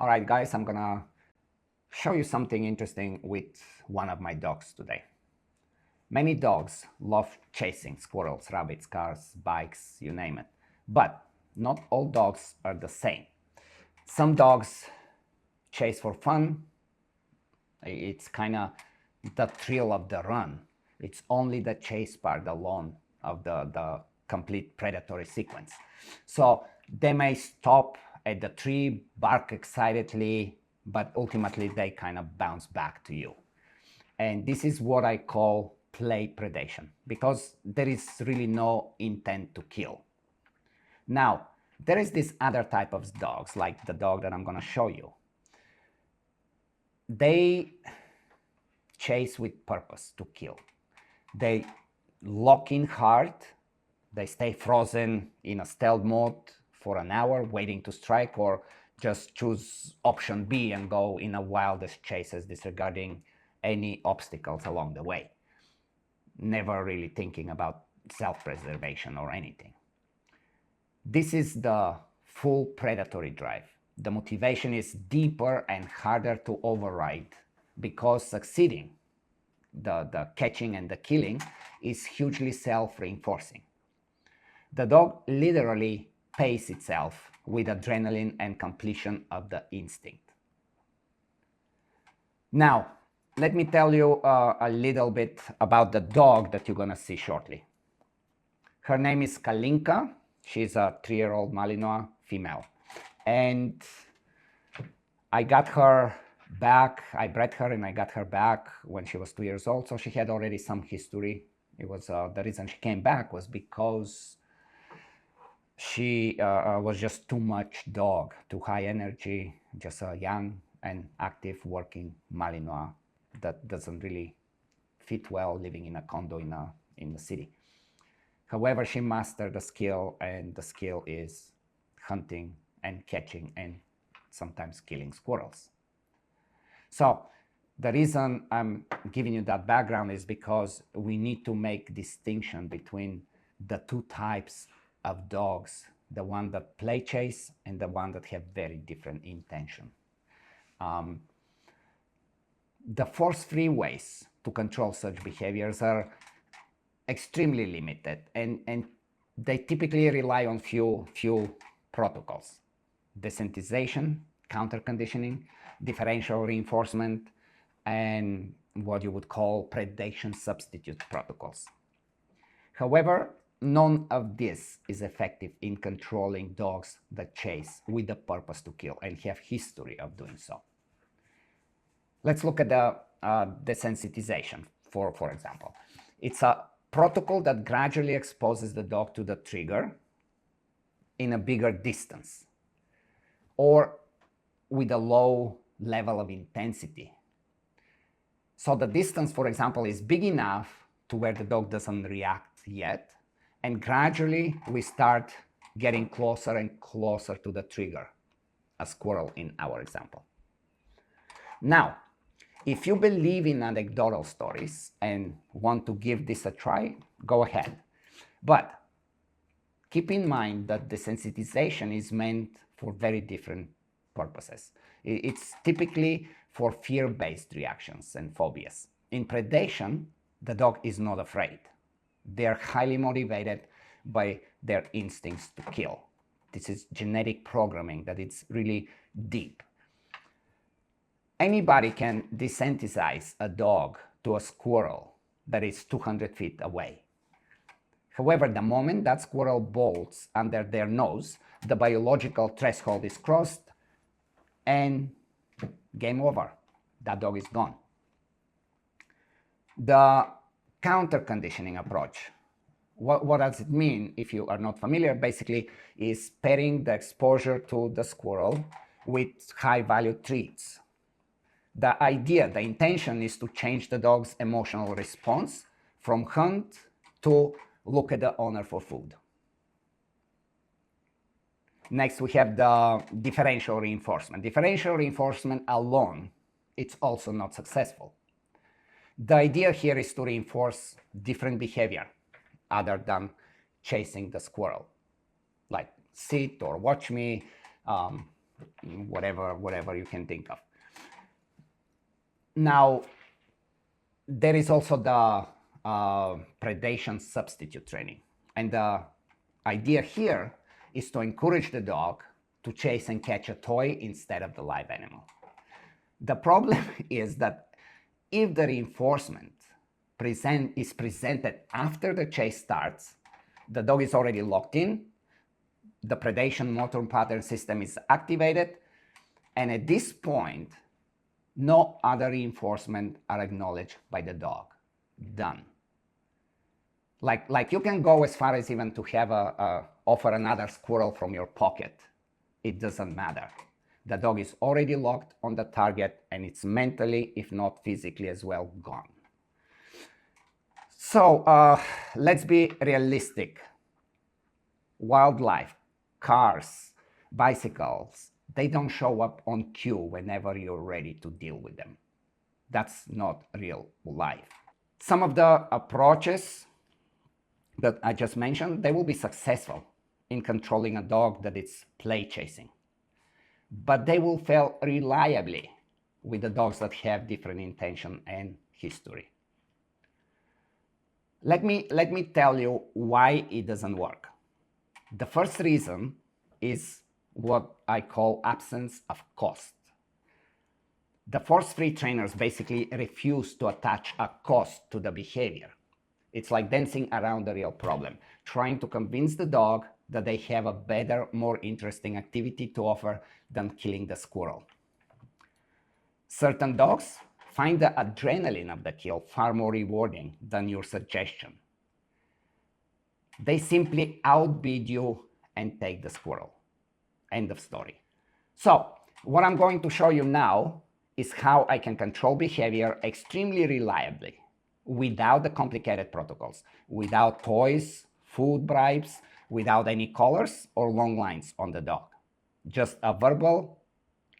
All right, guys, I'm gonna show you something interesting with one of my dogs today. Many dogs love chasing squirrels, rabbits, cars, bikes, you name it. But not all dogs are the same. Some dogs chase for fun. It's kind of the thrill of the run. It's only the chase part alone of the complete predatory sequence. So they may stop at the tree, bark excitedly, but ultimately they kind of bounce back to you. And this is what I call play predation, because there is really no intent to kill. Now, there is this other type of dogs, like the dog that I'm going to show you. They chase with purpose to kill. They lock in hard. They stay frozen in a stealth mode for an hour waiting to strike, or just choose option B and go in a wildest chases, disregarding any obstacles along the way, never really thinking about self-preservation or anything. This is the full predatory drive. The motivation is deeper and harder to override, because succeeding, the catching and the killing, is hugely self-reinforcing. The dog literally pays itself with adrenaline and completion of the instinct. Now, let me tell you a little bit about the dog that you're going to see shortly. Her name is Kalinka. She's a 3-year-old Malinois female. And I got her back. I bred her and I got her back when she was 2 years old. So she had already some history. It was the reason she came back was because she was just too much dog, too high energy, just a young and active working Malinois that doesn't really fit well living in a condo in the city. However, she mastered the skill, and the skill is hunting and catching and sometimes killing squirrels. So the reason I'm giving you that background is because we need to make distinction between the two types of dogs, the one that play chase and the one that have very different intention. The force-free ways to control such behaviors are extremely limited, and they typically rely on few protocols: desensitization, counterconditioning, differential reinforcement, and what you would call predation substitute protocols. However, none of this is effective in controlling dogs that chase with the purpose to kill and have history of doing so. Let's look at the desensitization, for example. It's a protocol that gradually exposes the dog to the trigger in a bigger distance, or with a low level of intensity. So the distance, for example, is big enough to where the dog doesn't react yet, and gradually we start getting closer and closer to the trigger, a squirrel in our example. Now, if you believe in anecdotal stories and want to give this a try, go ahead. But keep in mind that desensitization is meant for very different purposes. It's typically for fear-based reactions and phobias. In predation, the dog is not afraid. They're highly motivated by their instincts to kill. This is genetic programming that it's really deep. Anybody can desensitize a dog to a squirrel that is 200 feet away. However, the moment that squirrel bolts under their nose, the biological threshold is crossed and game over. That dog is gone. The counterconditioning approach. What does it mean if you are not familiar? Basically, is pairing the exposure to the squirrel with high-value treats. The idea, the intention is to change the dog's emotional response from hunt to look at the owner for food. Next, we have the differential reinforcement. Differential reinforcement alone, it's also not successful. The idea here is to reinforce different behavior other than chasing the squirrel, like sit or watch me, whatever you can think of. Now, there is also the predation substitute training. And the idea here is to encourage the dog to chase and catch a toy instead of the live animal. The problem is that if the reinforcement is presented after the chase starts, the dog is already locked in, the predation motor pattern system is activated, and at this point, no other reinforcement are acknowledged by the dog. Done. Like you can go as far as even to have offer another squirrel from your pocket. It doesn't matter. The dog is already locked on the target, and it's mentally, if not physically as well, gone. So let's be realistic. Wildlife, cars, bicycles, they don't show up on cue whenever you're ready to deal with them. That's not real life. Some of the approaches that I just mentioned, they will be successful in controlling a dog that is play chasing. But they will fail reliably with the dogs that have different intention and history. Let me tell you why it doesn't work. The first reason is what I call absence of cost. The force-free trainers basically refuse to attach a cost to the behavior. It's like dancing around the real problem, trying to convince the dog that they have a better, more interesting activity to offer than killing the squirrel. Certain dogs find the adrenaline of the kill far more rewarding than your suggestion. They simply outbid you and take the squirrel. End of story. So what I'm going to show you now is how I can control behavior extremely reliably without the complicated protocols, without toys, food bribes, without any collars or long lines on the dog. Just a verbal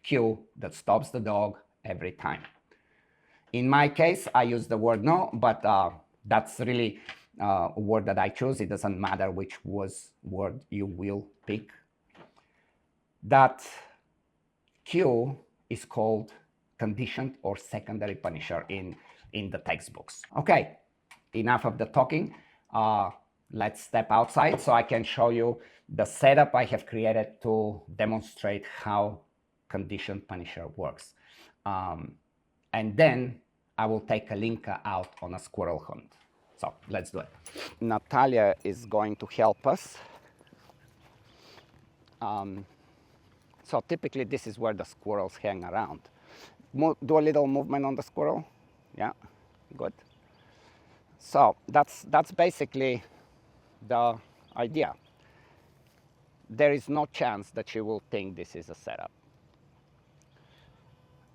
cue that stops the dog every time. In my case, I use the word no, but that's really a word that I choose. It doesn't matter which word you will pick. That cue is called conditioned or secondary punisher in the textbooks. Okay, enough of the talking. Let's step outside so I can show you the setup I have created to demonstrate how conditioned punisher works. And then I will take Kalinka out on a squirrel hunt. So let's do it. Natalia is going to help us. So typically this is where the squirrels hang around. Do a little movement on the squirrel. Yeah, good. So that's basically the idea. There is no chance that she will think this is a setup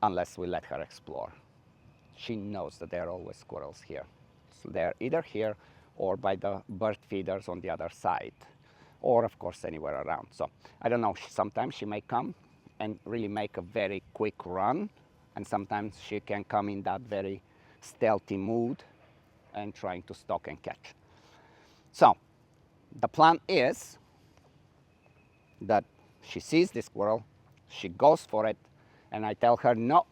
unless we let her explore. She knows that there are always squirrels here. So they're either here or by the bird feeders on the other side, or of course anywhere around. So I don't know, sometimes she may come and really make a very quick run, and sometimes she can come in that very stealthy mood and trying to stalk and catch. So the plan is that she sees the squirrel, she goes for it, and I tell her no.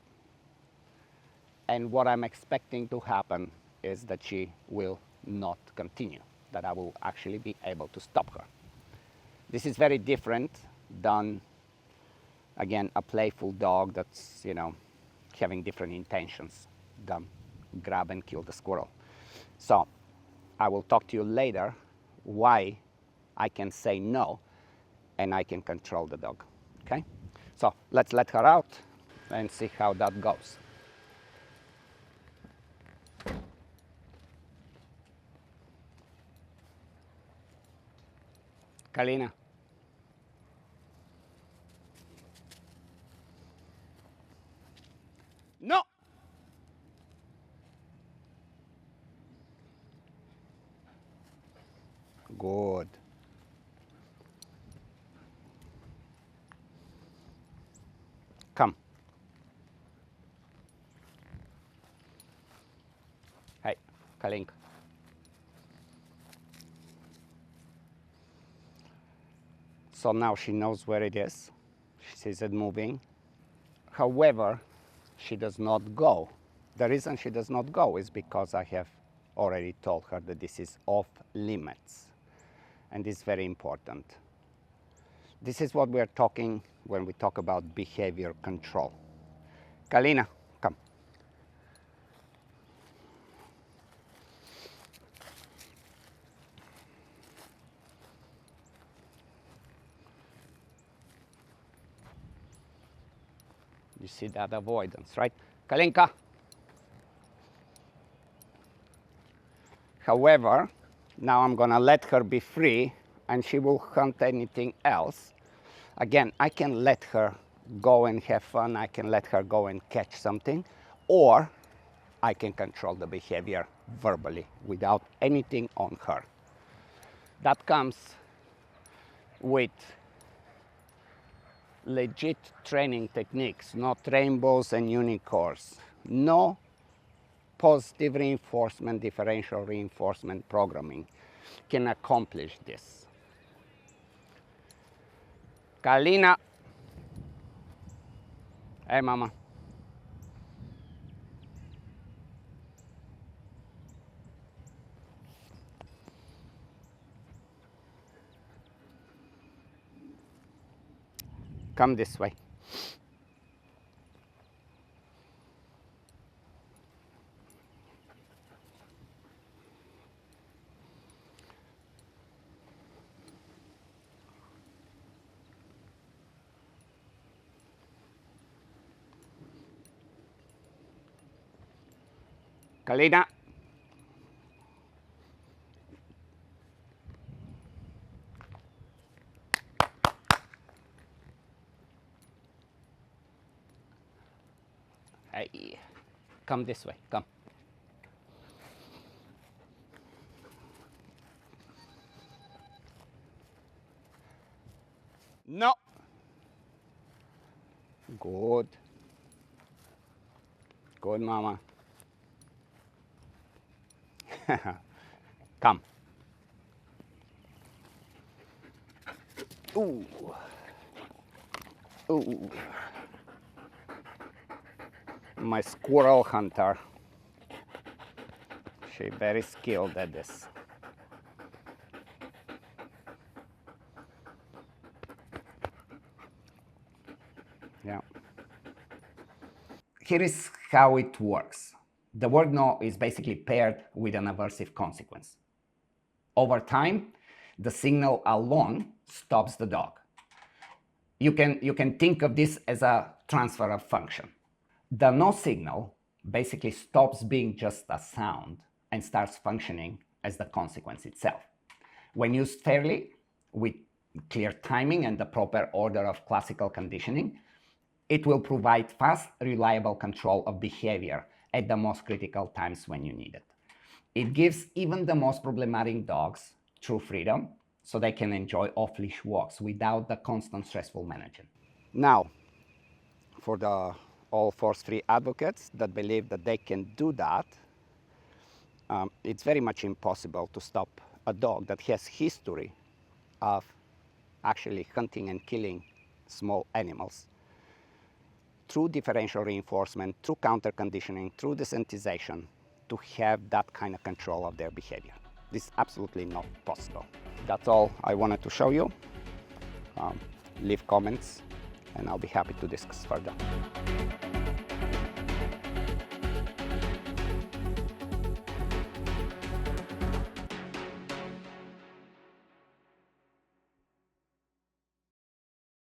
And what I'm expecting to happen is that she will not continue, that I will actually be able to stop her. This is very different than, again, a playful dog that's, you know, having different intentions than grab and kill the squirrel. So I will talk to you later why I can say no and I can control the dog, okay? So let's let her out and see how that goes. Kalina. No! Good. Come. Hey, Kalinka. So now she knows where it is. She's This isn't moving. However, she does not go. The reason she does not go is because I have already told her that this is off limits. And it's very important. This is what we're talking when we talk about behavior control. Kalina, come. You see that avoidance, right? Kalinka. However, now I'm gonna let her be free and she will hunt anything else. Again, I can let her go and have fun, I can let her go and catch something, or I can control the behavior verbally without anything on her. That comes with legit training techniques, not rainbows and unicorns. No positive reinforcement, differential reinforcement programming can accomplish this. Kalina. Hey, mama. Come this way. Kalina. Hey, come this way, come. No. Good. Good, mama. Come. Ooh. Ooh. My squirrel hunter. She's very skilled at this. Yeah. Here is how it works. The word no is basically paired with an aversive consequence. Over time, the signal alone stops the dog. You can think of this as a transfer of function. The no signal basically stops being just a sound and starts functioning as the consequence itself. When used fairly, with clear timing and the proper order of classical conditioning, it will provide fast, reliable control of behavior at the most critical times when you need it. It gives even the most problematic dogs true freedom so they can enjoy off-leash walks without the constant stressful managing. Now, for the all force-free advocates that believe that they can do that, it's very much impossible to stop a dog that has history of actually hunting and killing small animals through differential reinforcement, through counterconditioning, through desensitization, to have that kind of control of their behavior. This is absolutely not possible. That's all I wanted to show you. Leave comments and I'll be happy to discuss further.